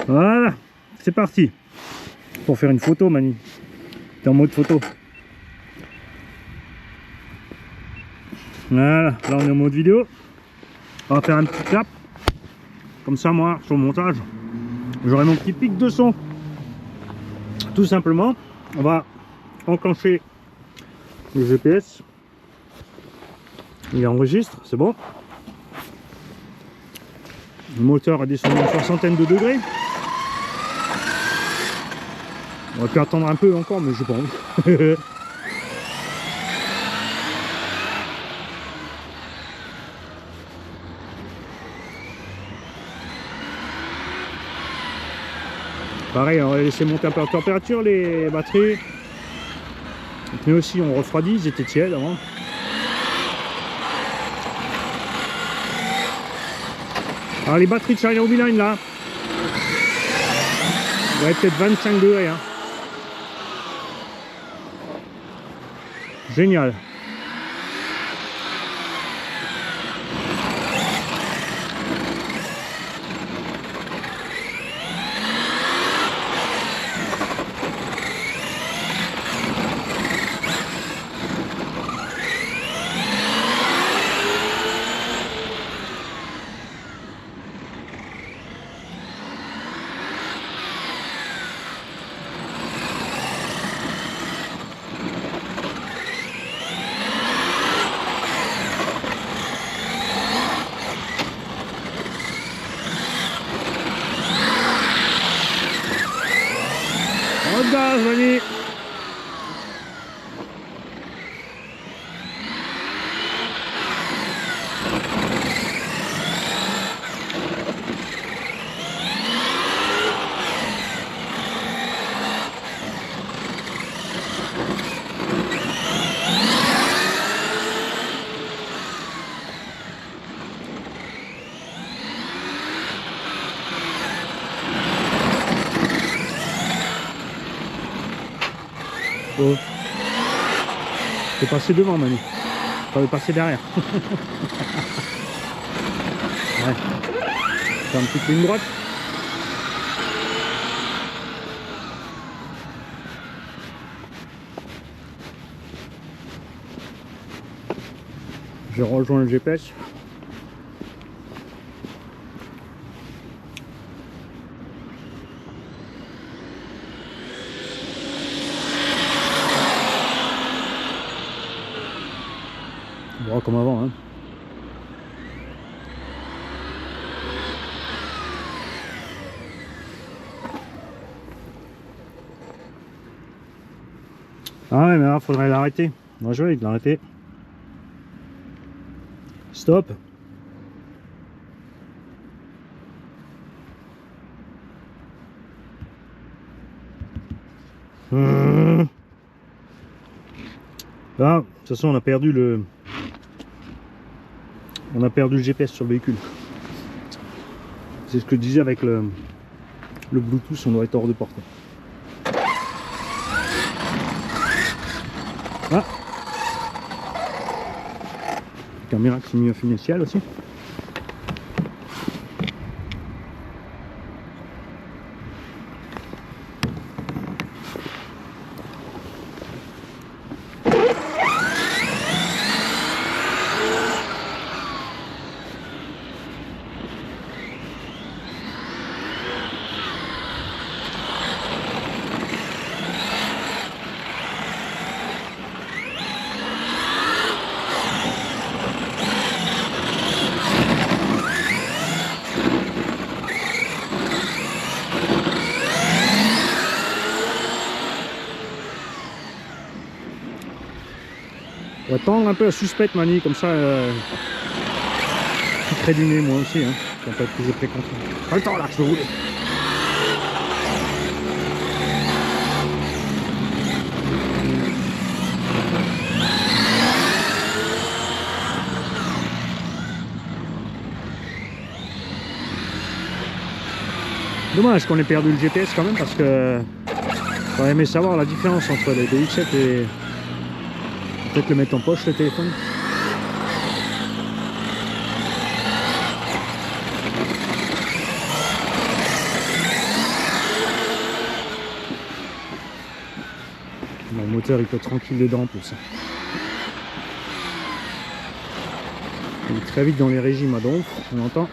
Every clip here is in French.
Voilà, c'est parti. Pour faire une photo, Mani. T'es en mode photo. Voilà, là on est en mode vidéo. On va faire un petit clap. Comme ça, moi, sur le montage, j'aurai mon petit pic de son. Tout simplement, on va enclencher le GPS. Il enregistre, c'est bon. Le moteur a descendu une soixantaine de degrés. On va pu attendre un peu encore, mais je pense. Pareil, on va laisser monter un peu la température, les batteries. Les pneus aussi, on refroidit, ils étaient tièdes avant. Alors les batteries de China Hobbyline là, il va être peut-être 25 degrés. Hein. Génial. Gaz, Mani. Oh. T'es passé devant, Manu. T'avais passé derrière. Ouais. Fais une petite ligne droite. Je rejoins le GPS. Bon, comme avant, hein. Ah ouais, mais là, faudrait l'arrêter. Moi, je vais l'arrêter. Stop. Là, de toute façon, on a perdu le GPS sur le véhicule. C'est ce que je disais avec le Bluetooth, on doit être hors de portée. Ah, caméra qui s'est mis à fumer le ciel aussi. On va tendre un peu la suspecte, Mani, comme ça, tout près du nez, moi aussi, hein. Ça peut être plus fréquent. Pas le temps là, je veux rouler. Dommage qu'on ait perdu le GPS quand même, parce que j'aurais aimé savoir la différence entre les DX7 et peut-être le mettre en poche le téléphone. moteur il peut être tranquille dedans en plus. Il est très vite dans les régimes à donf, on entend.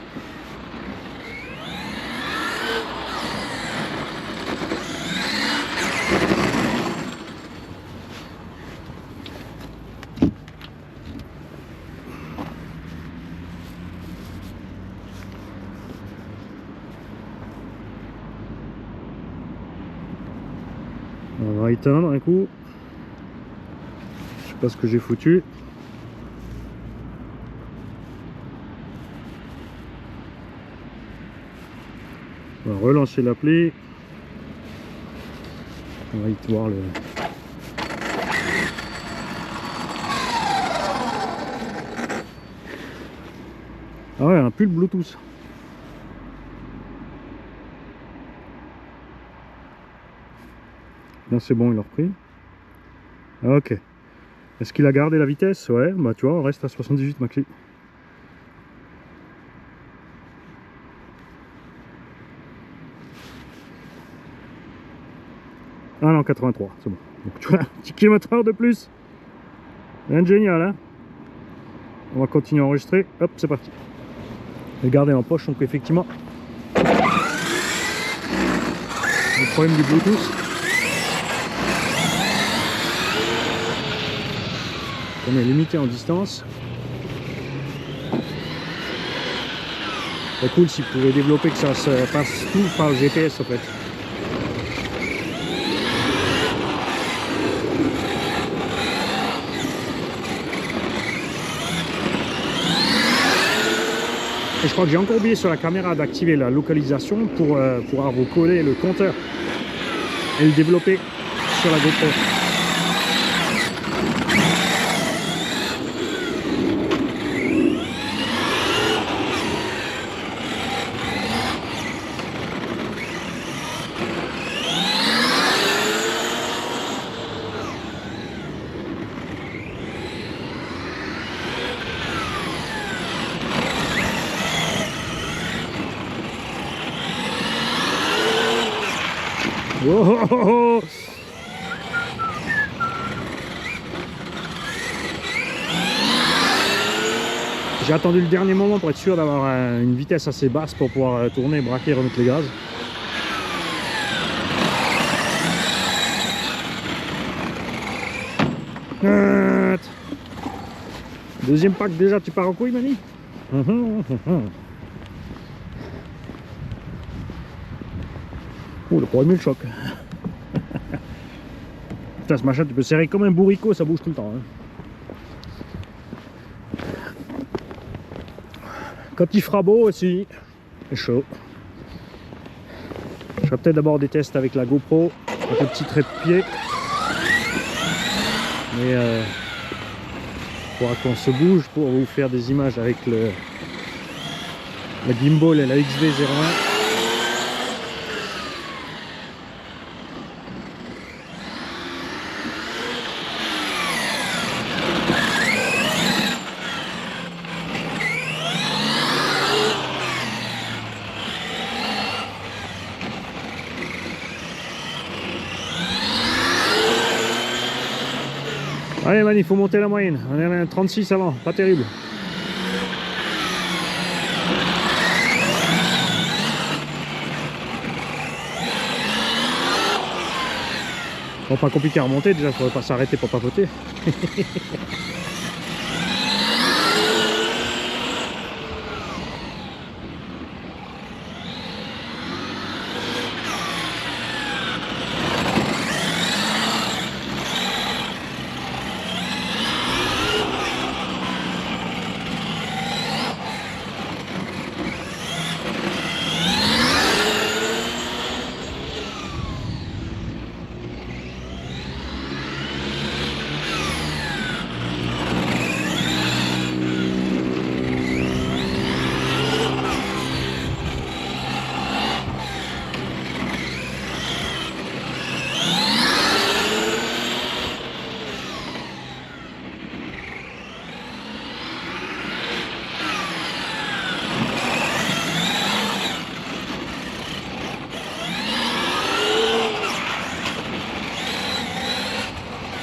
On va éteindre un coup. Je sais pas ce que j'ai foutu. On va relancer l'appli. On va y voir le... Ah ouais, on n'a plus le Bluetooth. Là c'est bon, il a repris. Ok. Est-ce qu'il a gardé la vitesse? Ouais, bah tu vois, on reste à 78 maxi. Ah non, 83, c'est bon. Donc tu vois, un petit km/h de plus. C'est génial, hein. On va continuer à enregistrer. Hop, c'est parti. Je vais garder en poche, donc effectivement. Le problème du Bluetooth. On est limité en distance. C'est cool s'ils pouvaient développer que ça se passe tout par le GPS en fait. Et je crois que j'ai encore oublié sur la caméra d'activer la localisation pour pouvoir vous coller le compteur et le développer sur la GoPro. Oh, oh, oh, oh. J'ai attendu le dernier moment pour être sûr d'avoir une vitesse assez basse pour pouvoir tourner, braquer et remettre les gaz. Deuxième pack déjà, tu pars en couille, Mani? Oh, le premier choc. Putain, ce machin, tu peux serrer comme un bourricot, ça bouge tout le temps. Hein. Quand il fera beau aussi, c'est chaud. Je ferai peut-être d'abord des tests avec la GoPro, avec le petit trépied. Mais il faudra qu'on se bouge pour vous faire des images avec la gimbal et la XV01. Allez man, il faut monter la moyenne, on est à 36 avant, pas terrible. Bon, pas compliqué à remonter, déjà il faudrait pas s'arrêter pour papoter.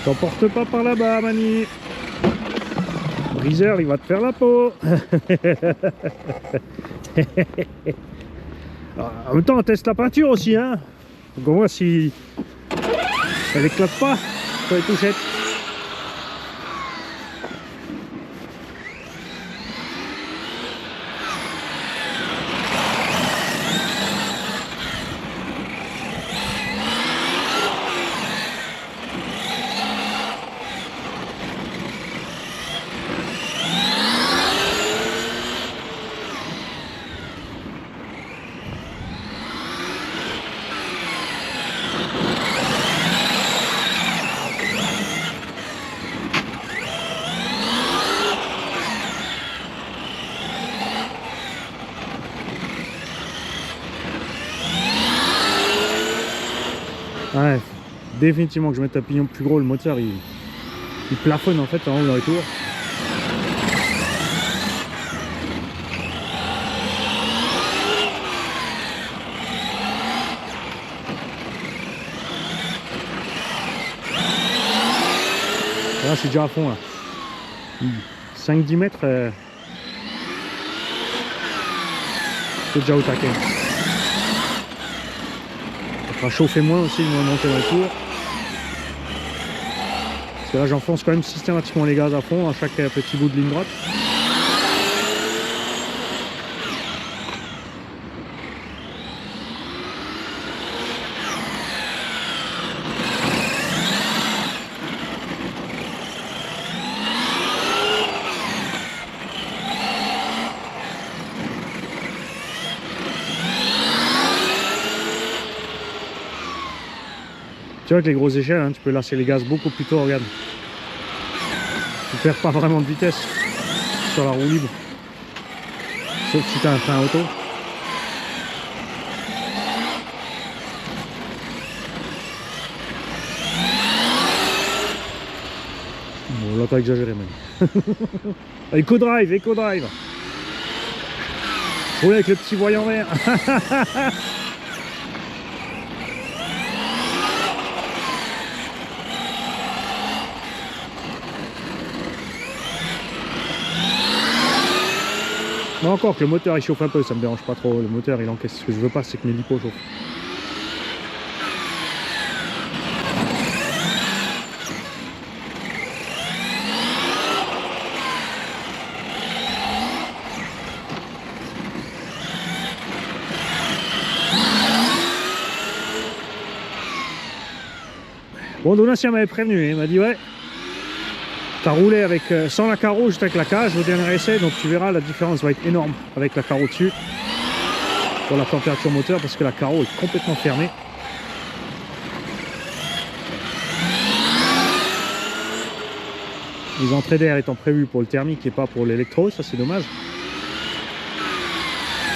T'emporte pas par là-bas, Mani. Briseur, il va te faire la peau. En même temps, on teste la peinture aussi, hein. Donc on voit si elle éclate pas sur les touchettes. Ouais, définitivement que je mette un pignon plus gros, le moteur il plafonne en fait en haut dans les tours. Là je suis déjà à fond là. 5-10 mètres, c'est déjà au taquet. Ça va chauffer moins aussi, moins monter dans les tours. Parce que là j'enfonce quand même systématiquement les gaz à fond à chaque petit bout de ligne droite. Tu vois, avec les grosses échelles, hein, tu peux lâcher les gaz beaucoup plus tôt, regarde. Tu perds pas vraiment de vitesse sur la roue libre. Sauf si tu as un frein auto. Bon, là t'as exagéré même. Eco-drive, eco-drive. Rouler avec le petit voyant vert. Mais encore que le moteur il chauffe un peu, ça me dérange pas trop. Le moteur il encaisse. Ce que je veux pas, c'est que mes lipos chauffent. Bon, Donatien m'avait prévenu, il m'a dit ouais, t'as roulé avec sans la carreau, juste avec la cage au dernier essai, donc tu verras la différence va être énorme avec la carreau dessus pour la température moteur parce que la carreau est complètement fermée. Les entrées d'air étant prévues pour le thermique et pas pour l'électro, ça c'est dommage.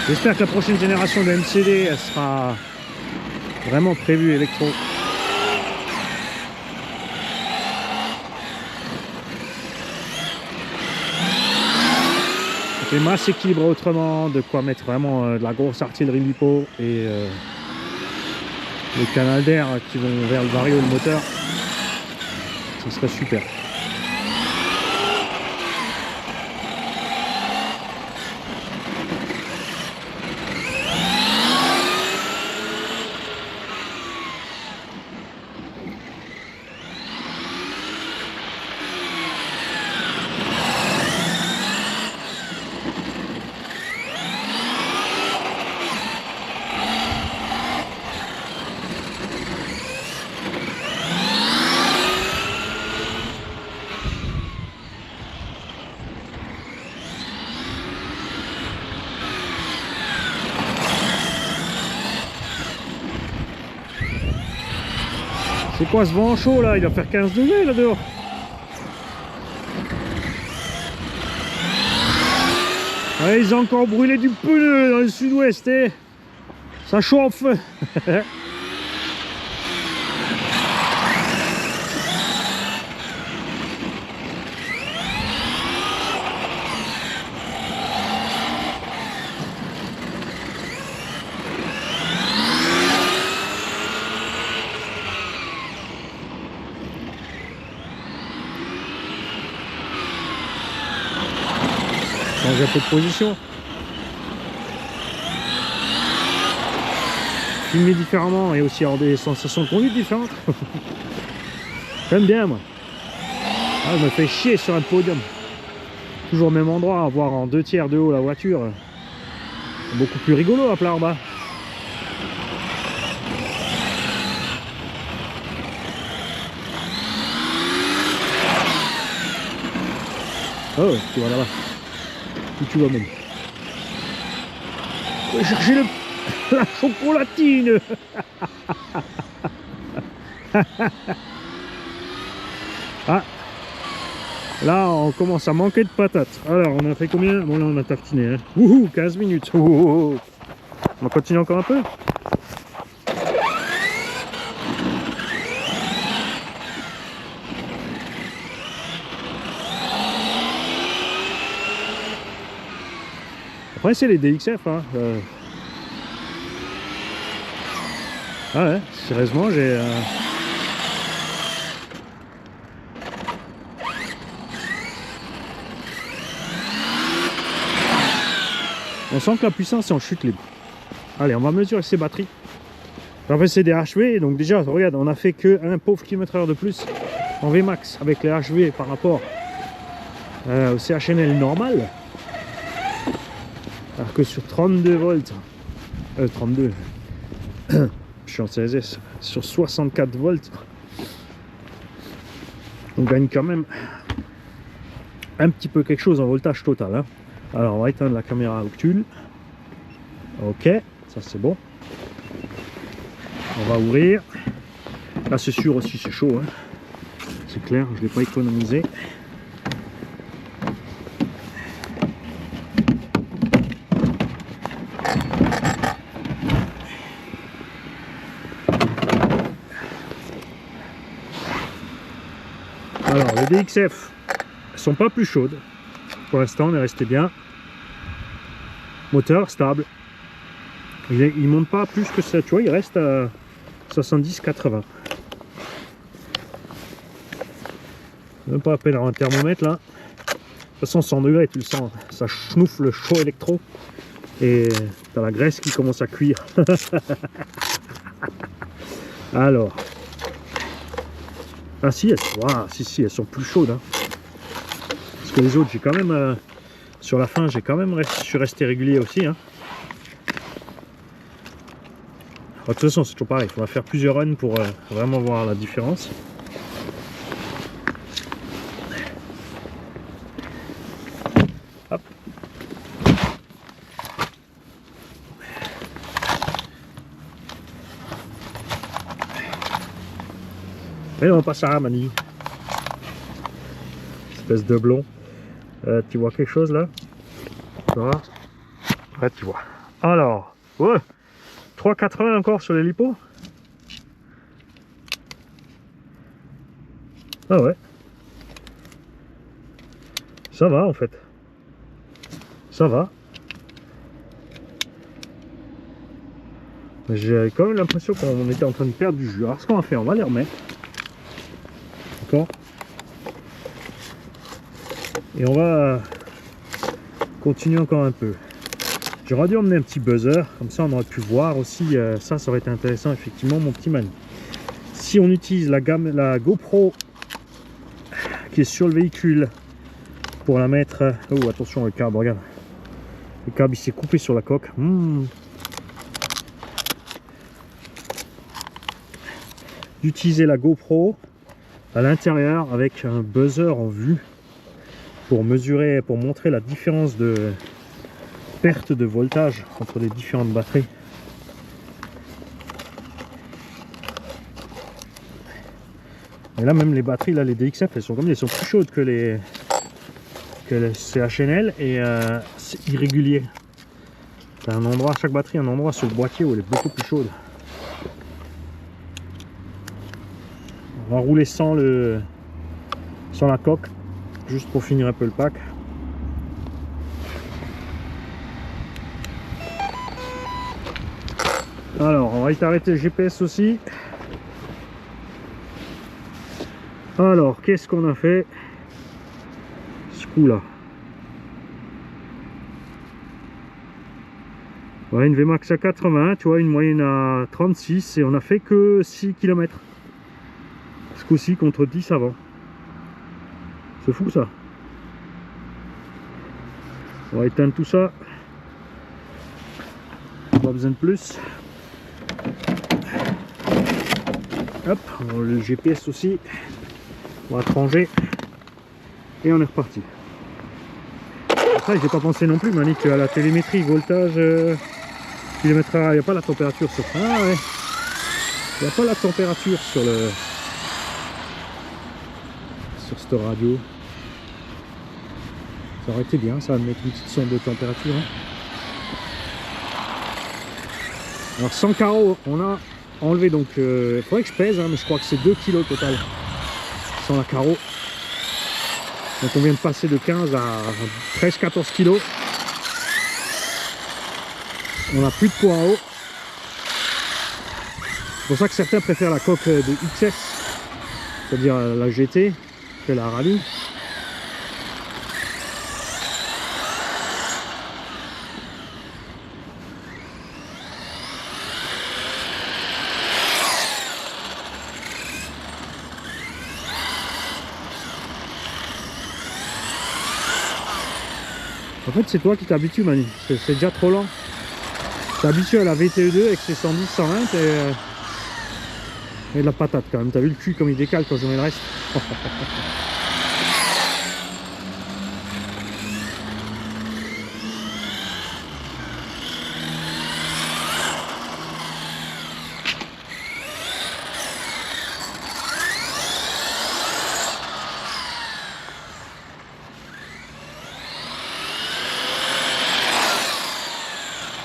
J'espère que la prochaine génération de MCD elle sera vraiment prévue électro. Les masses équilibrées autrement, de quoi mettre vraiment de la grosse artillerie lipo et les canaux d'air qui vont vers le vario et le moteur, ce serait super. C'est quoi ce vent chaud là? Il va faire 15 degrés là dehors. Ouais, ils ont encore brûlé du pneu dans le sud-ouest, eh. Ça chauffe. Changer un peu de position. Filmer différemment et aussi avoir des sensations de conduite différentes. J'aime bien moi. Ah, je me fais chier sur un podium. Toujours au même endroit, avoir en 2/3 de haut la voiture. Beaucoup plus rigolo à plat en bas. Oh, tu vas là-bas. Où tu vas même. Je vais chercher la chocolatine. Ah, là on commence à manquer de patates. Alors on a fait combien? Bon là on a tartiné. Hein. Wouhou, 15 minutes. Wouhou. On va continuer encore un peu. Après c'est les DXF. Hein. Ah ouais, sérieusement j'ai... On sent que la puissance est en chute libre. Allez, on va mesurer ces batteries. En fait, c'est des HV. Donc déjà, regarde, on a fait que 1 pauvre km/h de plus en Vmax avec les HV par rapport au CHNL normal. Alors que sur 32 volts, 32, je suis en CSS, sur 64 volts, on gagne quand même un petit peu quelque chose en voltage total. Hein. Alors on va éteindre la caméra Octul. Ok, ça c'est bon. On va ouvrir. Là c'est sûr aussi c'est chaud. Hein. C'est clair, je ne l'ai pas économisé. Alors les DXF sont pas plus chaudes. Pour l'instant on est resté bien. Moteur stable. Il monte pas plus que ça, tu vois, il reste à 70-80. Même pas à peine avoir un thermomètre là. De toute façon 100 degrés, tu le sens, ça chenoufle le chaud électro. Et t'as la graisse qui commence à cuire. Alors. Ah si, elles sont plus chaudes. Hein. Parce que les autres, j'ai quand même... sur la fin, je suis resté régulier aussi. Hein. De toute façon, c'est toujours pareil. Il faudra faire plusieurs runs pour vraiment voir la différence. Hop. Et on passe à Mani. Espèce de blond. Tu vois quelque chose là? Tu vois? Ouais, tu vois. Alors, ouais. 3,80 encore sur les lipos. Ah ouais. Ça va en fait. Ça va. J'ai quand même l'impression qu'on était en train de perdre du jus. Alors ce qu'on va faire, on va les remettre. D'accord. Et on va continuer encore un peu. J'aurais dû emmener un petit buzzer, comme ça on aurait pu voir aussi, ça aurait été intéressant effectivement mon petit mani. Si on utilise la GoPro qui est sur le véhicule pour la mettre... Oh attention le câble, regarde. Le câble il s'est coupé sur la coque. D'utiliser la GoPro à l'intérieur avec un buzzer en vue pour mesurer, pour montrer la différence de perte de voltage entre les différentes batteries. Et là même les batteries, là les DXF, elles sont comme elles sont plus chaudes que les CHNL et c'est irrégulier. T'as un endroit, chaque batterie un endroit sur le boîtier où elle est beaucoup plus chaude. On va rouler sans la coque, juste pour finir un peu le pack. Alors, on va y arrêter le GPS aussi. Alors, qu'est-ce qu'on a fait ce coup-là? Ouais, une VMAX à 80, tu vois, une moyenne à 36 et on a fait que 6 km. Ce coup-ci contre 10 avant. C'est fou ça. On va éteindre tout ça. Pas besoin de plus. Hop, le GPS aussi. On va ranger. Et on est reparti. Après, j'ai pas pensé non plus, Manique, à la télémétrie, voltage, kilomètre/heure. Il n'y a pas la température sur. Ah ouais. Il n'y a pas la température sur le. Sur cette radio. Ça aurait été bien, ça va mettre une petite sonde de température. Hein. Alors sans carreau, on a enlevé donc. Il faudrait que je pèse, hein, mais je crois que c'est 2 kg total. Sans la carreau. Donc on vient de passer de 15 à 13-14 kg. On n'a plus de poids en haut. C'est pour ça que certains préfèrent la coque de XS, c'est-à-dire la GT, que la rallye. En fait, c'est toi qui t'habitues, Mani. C'est déjà trop lent. T'es habitué à la VTE2 avec ses 110, 120 et de la patate quand même. T'as vu le cul comme il décale quand je mets le reste.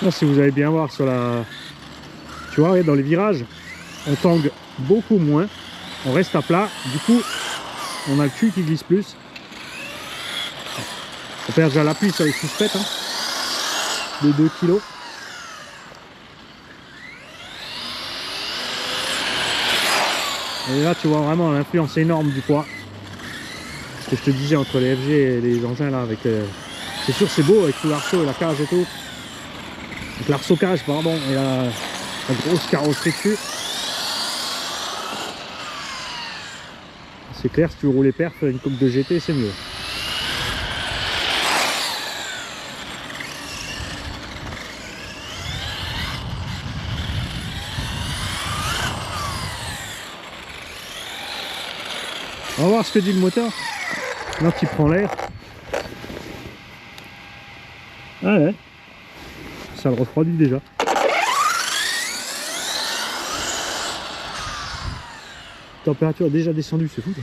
Là, si vous allez bien voir sur la... Tu vois, dans les virages, on tangue beaucoup moins. On reste à plat. Du coup, on a le cul qui glisse plus. On perd déjà l'appui sur les suspects. Hein, de 2 kg. Et là, tu vois vraiment l'influence énorme du poids. Ce que je te disais entre les FG et les engins là. Avec, c'est sûr, c'est beau avec tout l'arceau et la cage et tout. Donc l'arceau cage, pardon, et la grosse carrosserie dessus. C'est clair, si tu veux rouler perf, une coque de GT, c'est mieux. On va voir ce que dit le moteur. Là, qui prend l'air. Ah ouais. Ça le refroidit déjà. Température déjà descendue, c'est fou ça.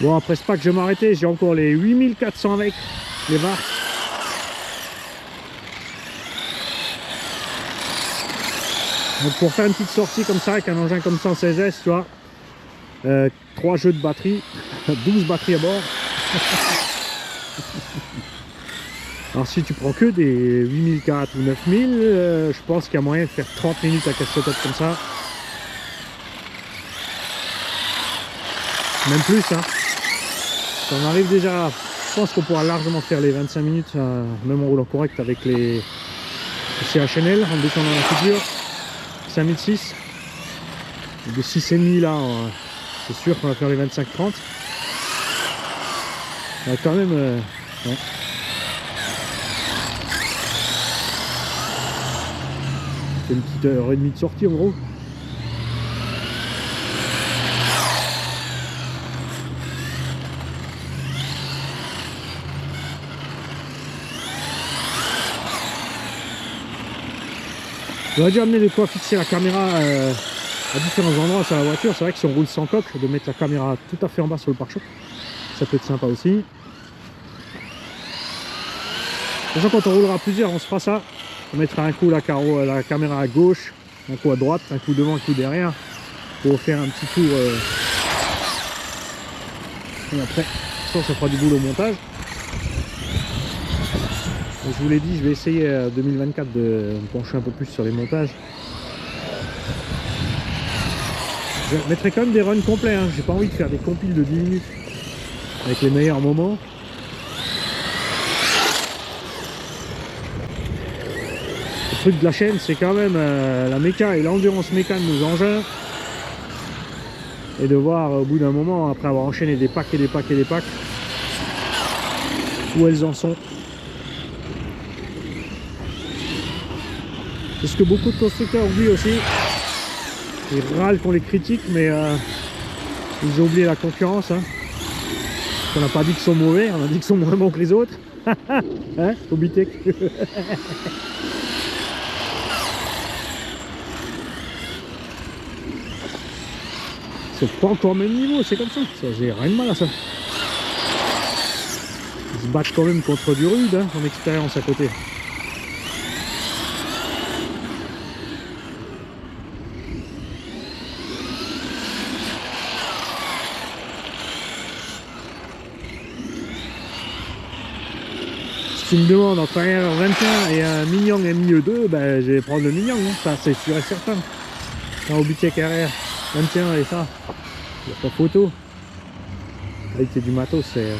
Bon, après c'est pas que je vais m'arrêter, j'ai encore les 8400 avec les barres. Donc pour faire une petite sortie comme ça avec un engin comme ça en 16S, tu vois, 3 jeux de batterie, 12 batteries à bord. Alors si tu prends que des 8004 ou 9000, je pense qu'il y a moyen de faire 30 minutes à 4 setups comme ça. Même plus, hein. Si on arrive déjà, je pense qu'on pourra largement faire les 25 minutes, même en roulant correct avec les CHNL, en descendant la figure. 5006. De 6,5 là, c'est sûr qu'on va faire les 25-30. On va quand même... ouais. C'est une petite heure et demie de sortie en gros. J'aurais dû amener de quoi fixer la caméra à différents endroits sur la voiture. C'est vrai que si on roule sans coque, de mettre la caméra tout à fait en bas sur le pare-choc, ça peut être sympa aussi. De toute façon, quand on roulera plusieurs, on se fera ça. On mettra un coup la caméra à gauche, un coup à droite, un coup devant, un coup derrière, pour faire un petit tour. Et après, ça fera du boulot au montage. Et je vous l'ai dit, je vais essayer 2024 de me pencher un peu plus sur les montages. Je mettrai quand même des runs complets, hein. J'ai pas envie de faire des compiles de 10 minutes avec les meilleurs moments. Le truc de la chaîne, c'est quand même la méca et l'endurance méca de nos engins. Et de voir au bout d'un moment, après avoir enchaîné des packs et des packs et des packs, où elles en sont. C'est ce que beaucoup de constructeurs oublient aussi. Ils râlent qu'on les critique, mais ils ont oublié la concurrence. Hein. On n'a pas dit qu'ils sont mauvais, on a dit qu'ils sont moins bons que les autres. Hein, Obitech. C'est pas encore au même niveau, c'est comme ça. J'ai rien de mal à ça. Ils se battent quand même contre du rude, hein, en expérience à côté. Si tu me demandes entre un R21 et un Minion MIE2, ben, je vais prendre le Minion, hein. Ça c'est sûr et certain. Un Obitech RR21 et ça, il n'y a pas photo. La qualité du matos, c'est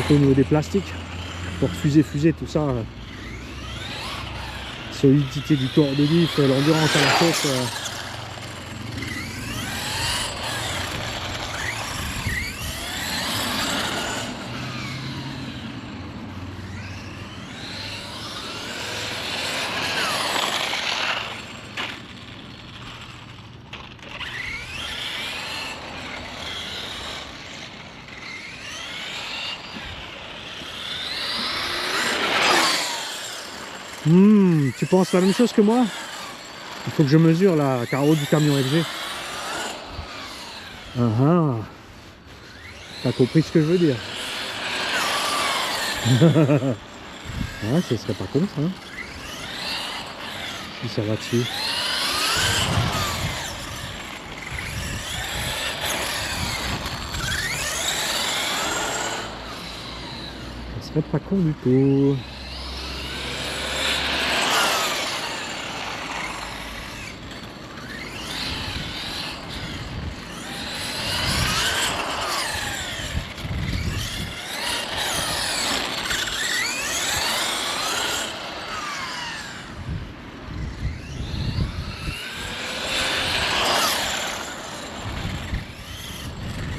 au niveau des plastiques. Pour fuser, tout ça. Solidité du corps de diff, l'endurance à la sauce. Tu penses la même chose que moi? Il faut que je mesure la carreau du camion FG. T'as compris ce que je veux dire? Ouais, ce serait pas con ça. Hein, si ça va dessus. Ça serait pas con du tout.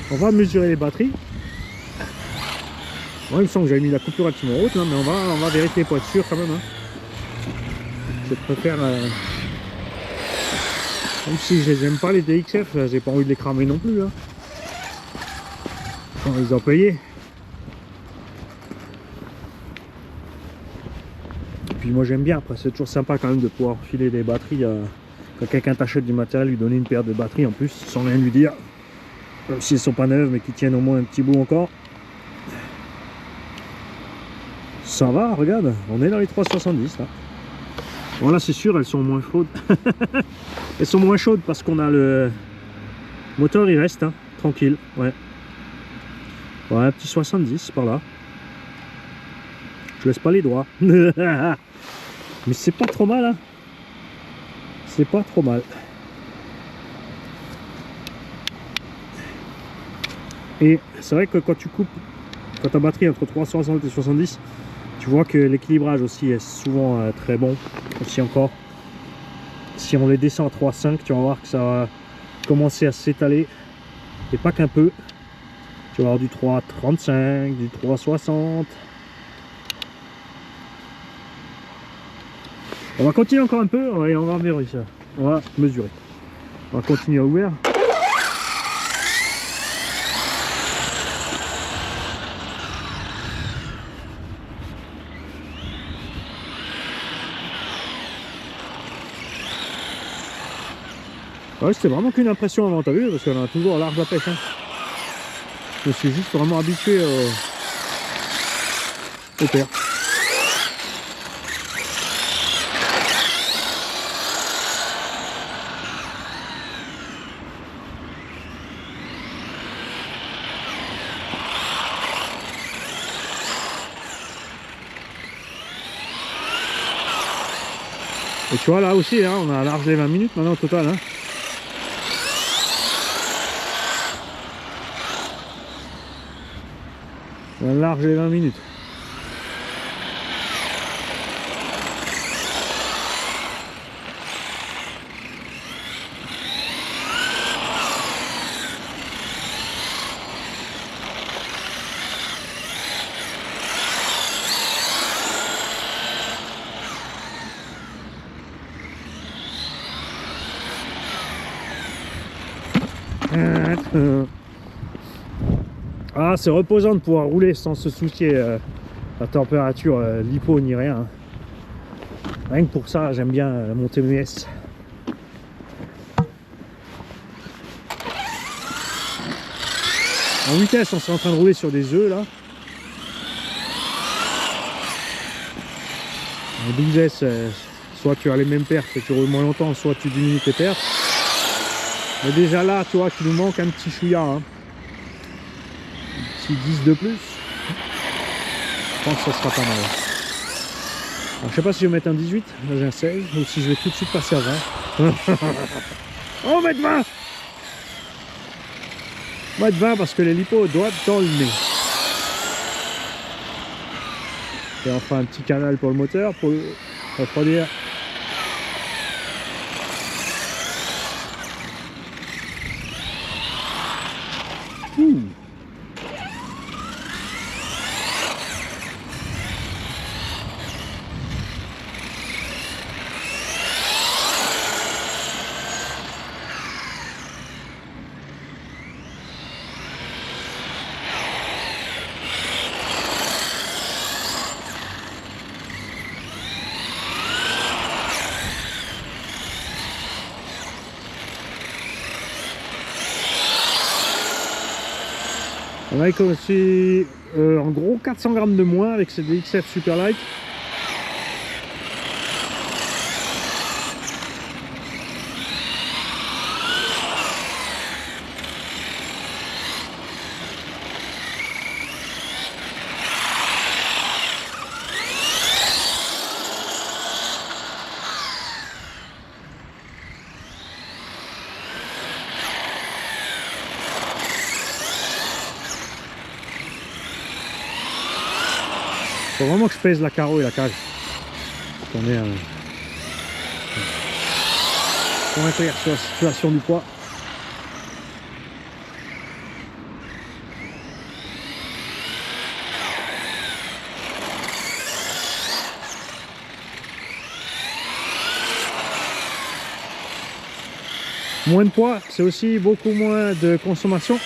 On va mesurer les batteries. Moi, il me semble que j'avais mis la coupure relativement haute, là, mais on va vérifier pour être sûr quand même. Hein. Je préfère. Même si je les aime pas les DXF, j'ai pas envie de les cramer non plus. Hein. On les a payés. Et puis moi j'aime bien, après c'est toujours sympa quand même de pouvoir filer des batteries. Quand quelqu'un t'achète du matériel, lui donner une paire de batteries en plus, sans rien lui dire. Même si elles sont pas neuves mais qui tiennent au moins un petit bout encore. Ça va, regarde, on est dans les 370 là. Bon là c'est sûr, elles sont moins chaudes. Elles sont moins chaudes parce qu'on a le moteur, il reste, hein, tranquille, ouais. Ouais, un petit 70 par là. Je laisse pas les doigts. Mais c'est pas trop mal, hein. C'est pas trop mal. Et c'est vrai que quand tu coupes, quand ta batterie est entre 360 et 70, tu vois que l'équilibrage aussi est souvent très bon. Aussi encore, si on les descend à 3,5, tu vas voir que ça va commencer à s'étaler. Et pas qu'un peu. Tu vas avoir du 3,35, du 3,60. On va continuer encore un peu et on va mesurer ça. On va mesurer. On va continuer à ouvrir. Ouais, c'était vraiment qu'une impression avant, t'as vu, parce qu'on a toujours l'arbre à pêche. Hein. Je me suis juste vraiment habitué au père. Et tu vois là aussi, hein, on a large les 20 minutes maintenant au total. Hein. On a large les 20 minutes. Ah, c'est reposant de pouvoir rouler sans se soucier la température, l'hypo ni rien. Hein. Rien que pour ça, j'aime bien monter mes S. En vitesse, on s'est en train de rouler sur des œufs là. En 12S, soit tu as les mêmes pertes et tu roules moins longtemps, soit tu diminues tes pertes. Mais déjà là, tu vois qu'il nous manque un petit chouïa. Hein. Un petit 10 de plus. Je pense que ça sera pas mal. Alors, je sais pas si je vais mettre un 18, là j'ai un 16, ou si je vais tout de suite passer à 20. On va mettre 20. On va mettre 20 parce que l'hélipo doit dans le nez. Et on fera un petit canal pour le moteur, pour le refroidir. On a aussi en gros 400 grammes de moins avec cette DXF Superlight. Faut vraiment que je pèse la carreau et la cage. Attendez, pour m'intégrer sur la situation du poids. Moins de poids, c'est aussi beaucoup moins de consommation.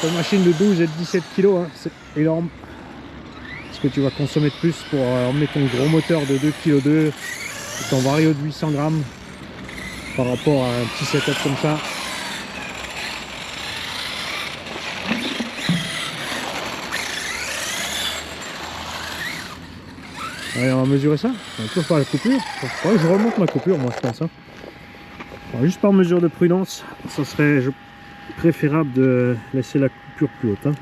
Pour une machine de 12 et de 17 kg, hein, c'est énorme. Que tu vas consommer de plus pour emmener ton gros moteur de 2,2 kg et ton vario de 800 grammes par rapport à un petit setup comme ça. Allez, on va mesurer ça. On va toujours faire la coupure. Faudrait que je remonte ma coupure, moi je pense. Hein. Alors, juste par mesure de prudence, ça serait préférable de laisser la coupure plus haute. Hein.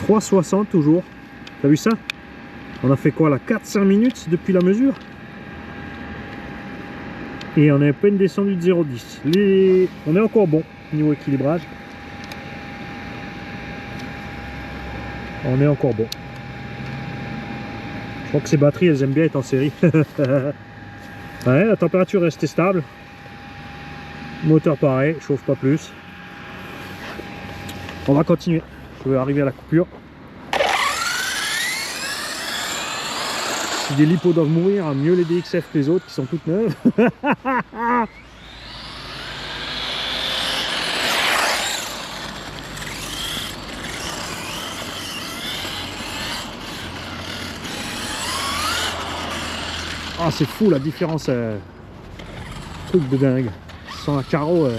3,60 toujours. T'as vu ça? On a fait quoi là? 4-5 minutes depuis la mesure. Et on est à peine descendu de 0,10. On est encore bon niveau équilibrage. On est encore bon. Je crois que ces batteries elles aiment bien être en série. Ouais, la température est restée stable. Moteur pareil, chauffe pas plus. On va continuer. Je vais arriver à la coupure. Si des lipos doivent mourir, mieux les DXF que les autres qui sont toutes neuves. Ah, c'est fou la différence. Truc de dingue. Sans un carreau.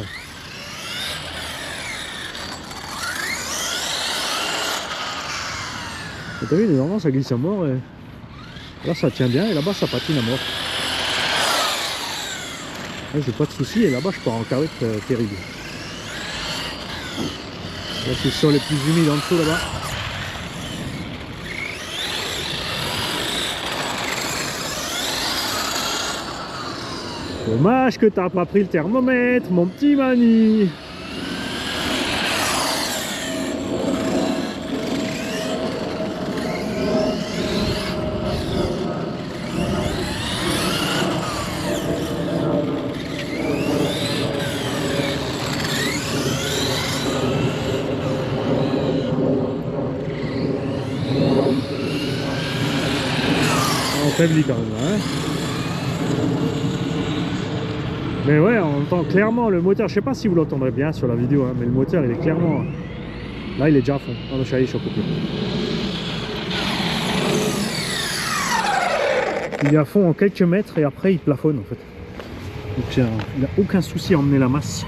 T'as vu, normalement ça glisse à mort. Là ça tient bien et là-bas ça patine à mort. Là j'ai pas de soucis et là-bas je pars en carrette terrible. Là c'est sur les plus humides en dessous là-bas. Dommage que t'as pas pris le thermomètre, mon petit Mani. On faiblit quand même, hein. Mais ouais, on entend clairement le moteur. Je sais pas si vous l'entendrez bien sur la vidéo, hein, mais le moteur il est clairement... Là il est déjà à fond. Ah, je suis allé, je suis coupé. Il est à fond en quelques mètres et après il plafonne en fait. Donc il n'a aucun souci à emmener la masse.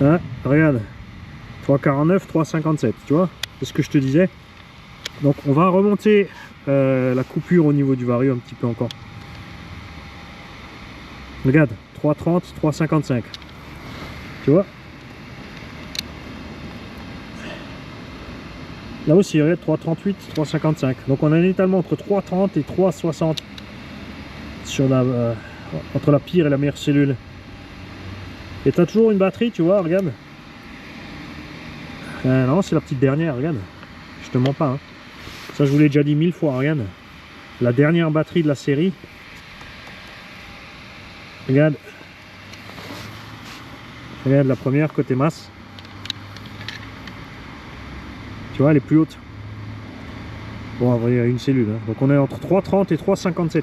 Hein, regarde, 3,49, 3,57, tu vois, c'est ce que je te disais. Donc on va remonter la coupure au niveau du vario un petit peu encore. Regarde, 3,30, 3,55, tu vois. Là aussi, regarde, 3,38, 3,55. Donc on a un étalement entre 3,30 et 3,60 sur entre la pire et la meilleure cellule. Et tu as toujours une batterie, tu vois, regarde. Non, c'est la petite dernière, regarde. Je te mens pas. Hein. Ça, je vous l'ai déjà dit 1000 fois, regarde. La dernière batterie de la série. Regarde. Regarde la première côté masse. Tu vois, elle est plus haute. Bon, il y a une cellule. Hein. Donc on est entre 3,30 et 3,57.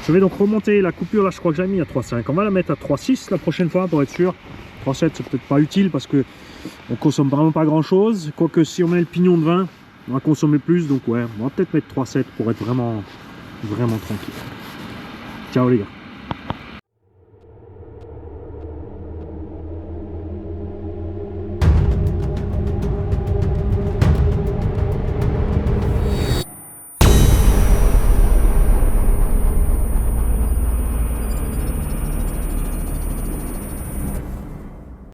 Je vais donc remonter la coupure, là je crois que j'ai mis à 3,5. On va la mettre à 3,6 la prochaine fois pour être sûr. 3,7 c'est peut-être pas utile parce que on consomme vraiment pas grand chose. Quoique si on met le pignon de vin, on va consommer plus. Donc ouais, on va peut-être mettre 3,7 pour être vraiment tranquille. Ciao les gars.